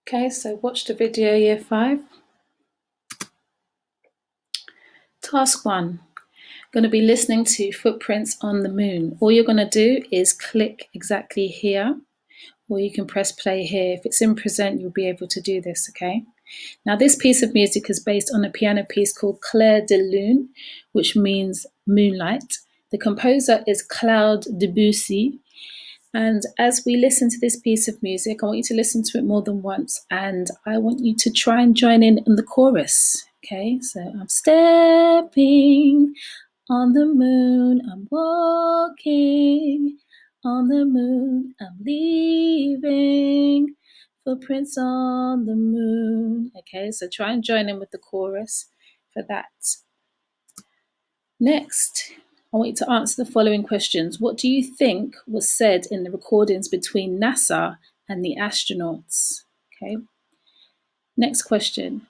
Okay, so watch the video, year 5. Task 1. Going to be listening to Footprints on the Moon. All you're going to do is click exactly here, or you can press play here. If it's in present, you'll be able to do this, okay? Now, this piece of music is based on a piano piece called Clair de Lune, which means moonlight. The composer is Claude Debussy. And as we listen to this piece of music, I want you to listen to it more than once, and I want you to try and join in the chorus. Okay, so I'm stepping on the moon, I'm walking on the moon, I'm leaving footprints on the moon. Okay, so try and join in with the chorus for that. Next, I want you to answer the following questions. What do you think was said in the recordings between NASA and the astronauts? Okay. Next question.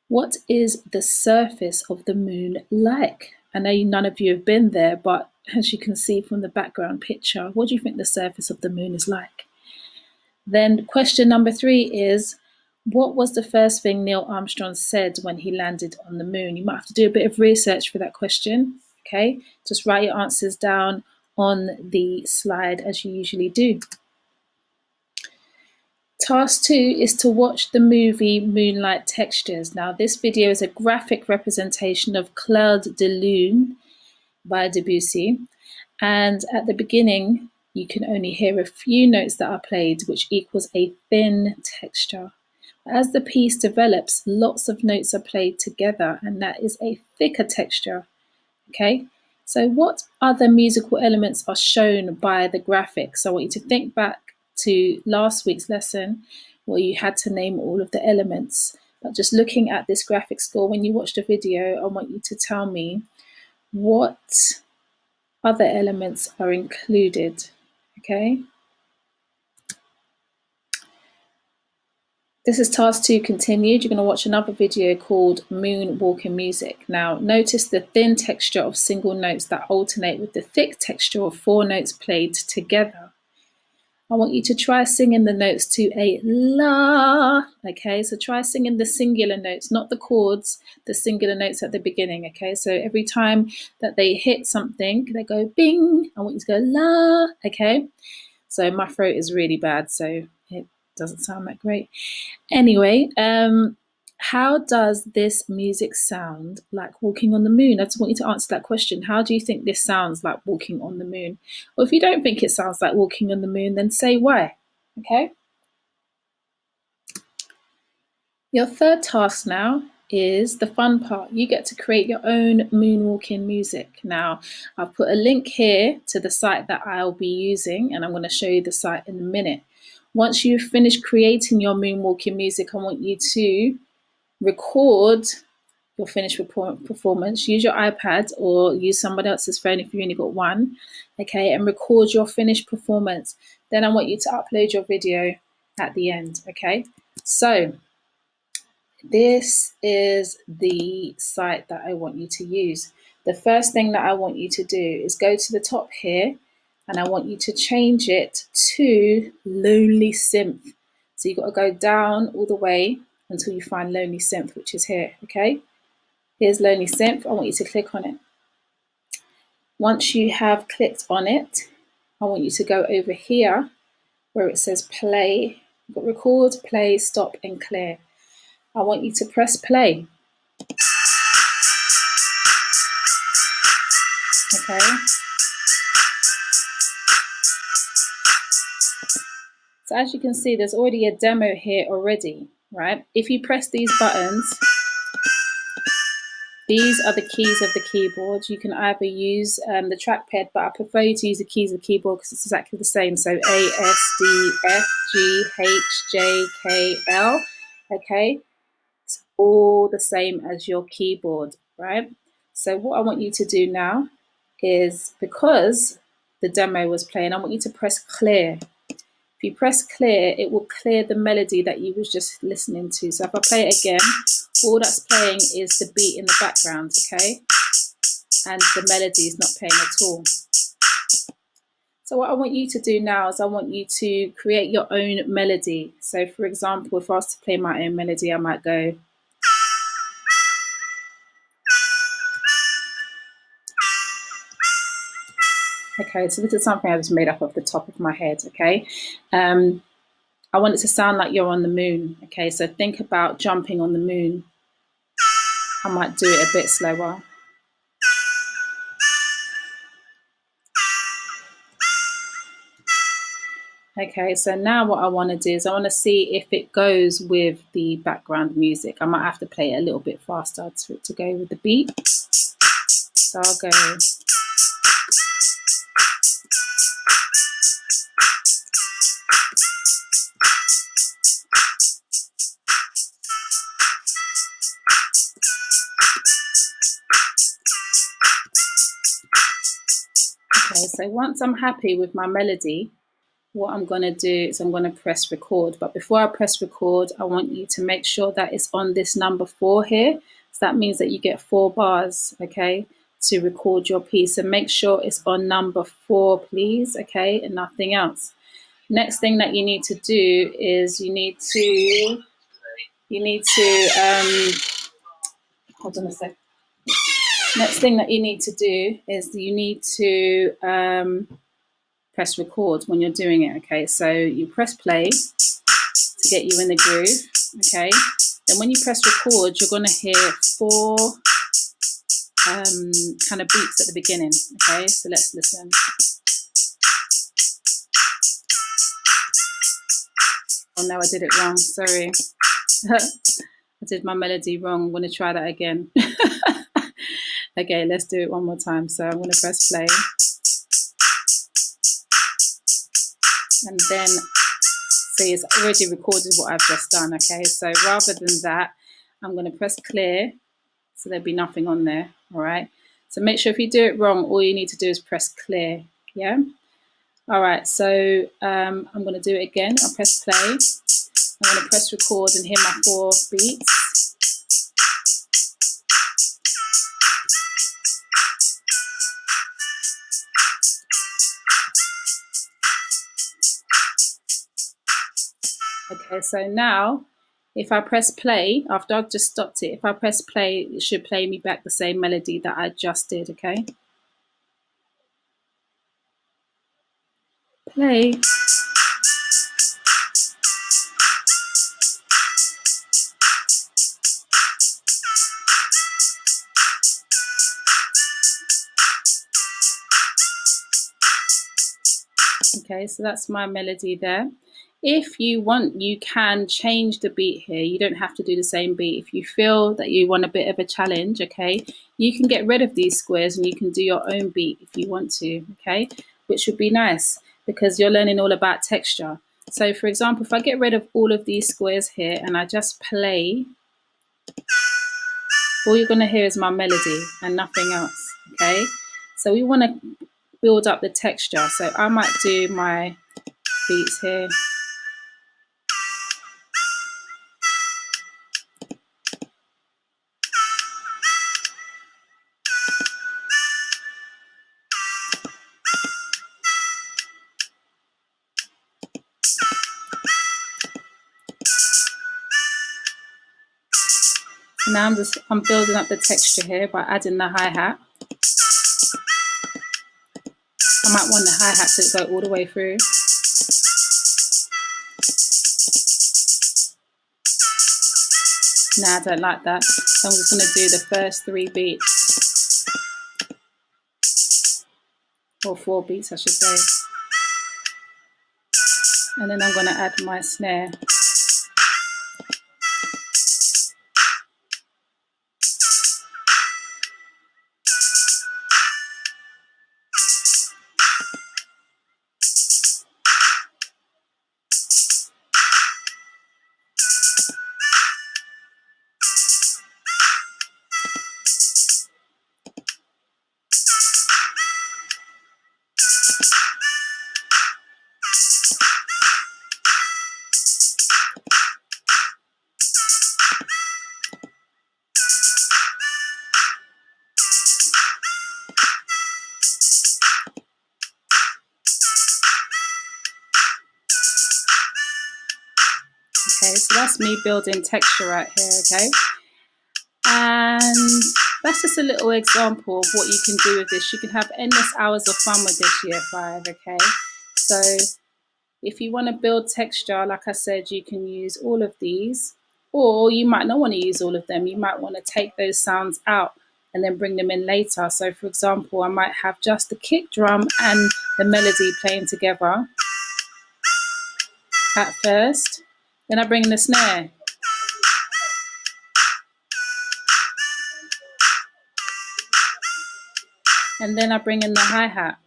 What is the surface of the moon like? I know none of you have been there, but as you can see from the background picture, what do you think the surface of the moon is like? Then question number 3 is, what was the first thing Neil Armstrong said when he landed on the moon? You might have to do a bit of research for that question. Okay, just write your answers down on the slide as you usually do. Task 2 is to watch the movie Moonlight Textures. Now, this video is a graphic representation of Claude de Lune by Debussy. And at the beginning, you can only hear a few notes that are played, which equals a thin texture. As the piece develops, lots of notes are played together, and that is a thicker texture. Okay, so what other musical elements are shown by the graphics? So I want you to think back to last week's lesson where you had to name all of the elements. But just looking at this graphic score, when you watch the video, I want you to tell me what other elements are included. Okay. This is task 2 continued. You're going to watch another video called Moonwalking Music. Now, notice the thin texture of single notes that alternate with the thick texture of 4 notes played together. I want you to try singing the notes to a la. Okay, so try singing the singular notes, not the chords, the singular notes at the beginning. Okay, so every time that they hit something, they go bing. I want you to go la. Okay, so my throat is really bad, so it doesn't sound that great. Anyway, how does this music sound like walking on the moon? I just want you to answer that question. How do you think this sounds like walking on the moon? Or if you don't think it sounds like walking on the moon, then say why. Okay. Your third task now is the fun part. You get to create your own moonwalking music. Now, I've put a link here to the site that I'll be using, and I'm going to show you the site in a minute. Once you've finished creating your moonwalking music, I want you to record your finished performance. Use your iPad or use somebody else's phone if you only got one, okay, and record your finished performance. Then I want you to upload your video at the end, okay? So this is the site that I want you to use. The first thing that I want you to do is go to the top here, and I want you to change it to Lonely Synth. So you've got to go down all the way until you find Lonely Synth, which is here, okay? Here's Lonely Synth. I want you to click on it. Once you have clicked on it, I want you to go over here where it says play. You've got record, play, stop, and clear. I want you to press play. Okay. So as you can see, there's already a demo here already, right? If you press these buttons, these are the keys of the keyboard. You can either use the trackpad, but I prefer you to use the keys of the keyboard because it's exactly the same. So A, S, D, F, G, H, J, K, L. Okay, it's all the same as your keyboard, right? So what I want you to do now is, because the demo was playing, I want you to press clear. If you press clear, it will clear the melody that you was just listening to. So if I play it again, all that's playing is the beat in the background, okay? And the melody is not playing at all. So what I want you to do now is I want you to create your own melody. So for example, if I was to play my own melody, I might go. Okay, so this is something I just made up off the top of my head, okay? I want it to sound like you're on the moon, okay? So think about jumping on the moon. I might do it a bit slower. Okay, so now what I want to do is I want to see if it goes with the background music. I might have to play it a little bit faster for it to go with the beat. So I'll go. Okay, so once I'm happy with my melody, what I'm going to do is I'm going to press record. But before I press record, I want you to make sure that it's on this number 4 here. So that means that you get 4 bars, okay, to record your piece. And make sure it's on number 4, please, okay, and nothing else. Next thing that you need to do is you need to hold on a sec. Next thing that you need to do is you need to press record when you're doing it, okay? So you press play to get you in the groove, okay? Then when you press record, you're going to hear 4 kind of beats at the beginning, okay? So let's listen. Oh no, I did it wrong, sorry. I did my melody wrong. I'm going to try that again. Okay, let's do it one more time. So I'm going to press play. And then, see, it's already recorded what I've just done, okay? So rather than that, I'm going to press clear, so there'll be nothing on there, all right? So make sure if you do it wrong, all you need to do is press clear, yeah? All right, so I'm going to do it again. I'll press play. I'm going to press record and hear my 4 beats. Okay, so now if I press play, after I've just stopped it, if I press play, it should play me back the same melody that I just did, okay? Play. Okay, so that's my melody there. If you want, you can change the beat here. You don't have to do the same beat. If you feel that you want a bit of a challenge, okay, you can get rid of these squares and you can do your own beat if you want to, okay, which would be nice because you're learning all about texture. So for example, if I get rid of all of these squares here and I just play, all you're going to hear is my melody and nothing else, okay? So we want to build up the texture. So I might do my beats here. Now I'm building up the texture here by adding the hi-hat. I might want the hi-hat to go all the way through. Nah, I don't like that. So I'm just going to do the first 3 beats. Or 4 beats, I should say. And then I'm going to add my snare. Okay, so that's me building texture right here, okay? And that's just a little example of what you can do with this. You can have endless hours of fun with this year 5, okay? So if you want to build texture, like I said, you can use all of these, or you might not want to use all of them. You might want to take those sounds out and then bring them in later. So for example, I might have just the kick drum and the melody playing together at first. Then I bring in the snare. And then I bring in the hi-hat.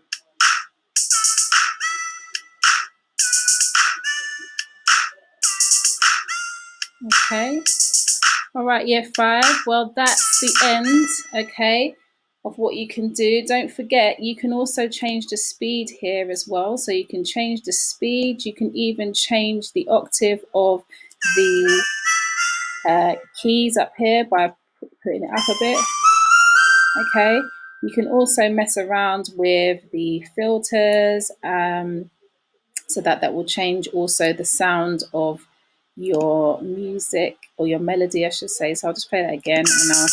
Okay. All right, year 5. Well, that's the end, okay, of what you can do. Don't forget, you can also change the speed here as well. So you can change the speed. You can even change the octave of the keys up here by putting it up a bit. Okay. You can also mess around with the filters. So that will change also the sound of your music, or your melody, I should say. So I'll just play that again and I'll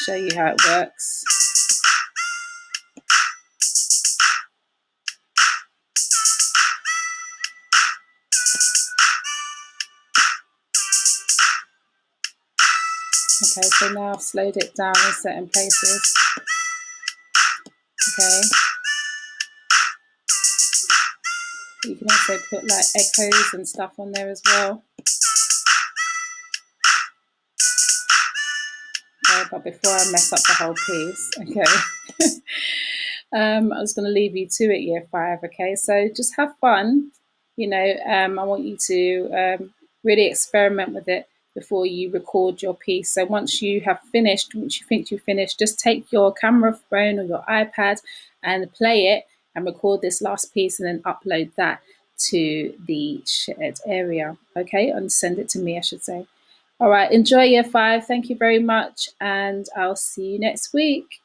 show you how it works. Okay, so now I've slowed it down in certain places. Okay. You can also put like echoes and stuff on there as well. But before I mess up the whole piece, okay, I was going to leave you to it, year 5. Okay, so just have fun. I want you to really experiment with it before you record your piece. So once you have finished, once you think you've finished, just take your camera phone or your iPad and play it and record this last piece, and then upload that to the shared area. Okay, and send it to me, I should say. All right, enjoy year 5. Thank you very much, and I'll see you next week.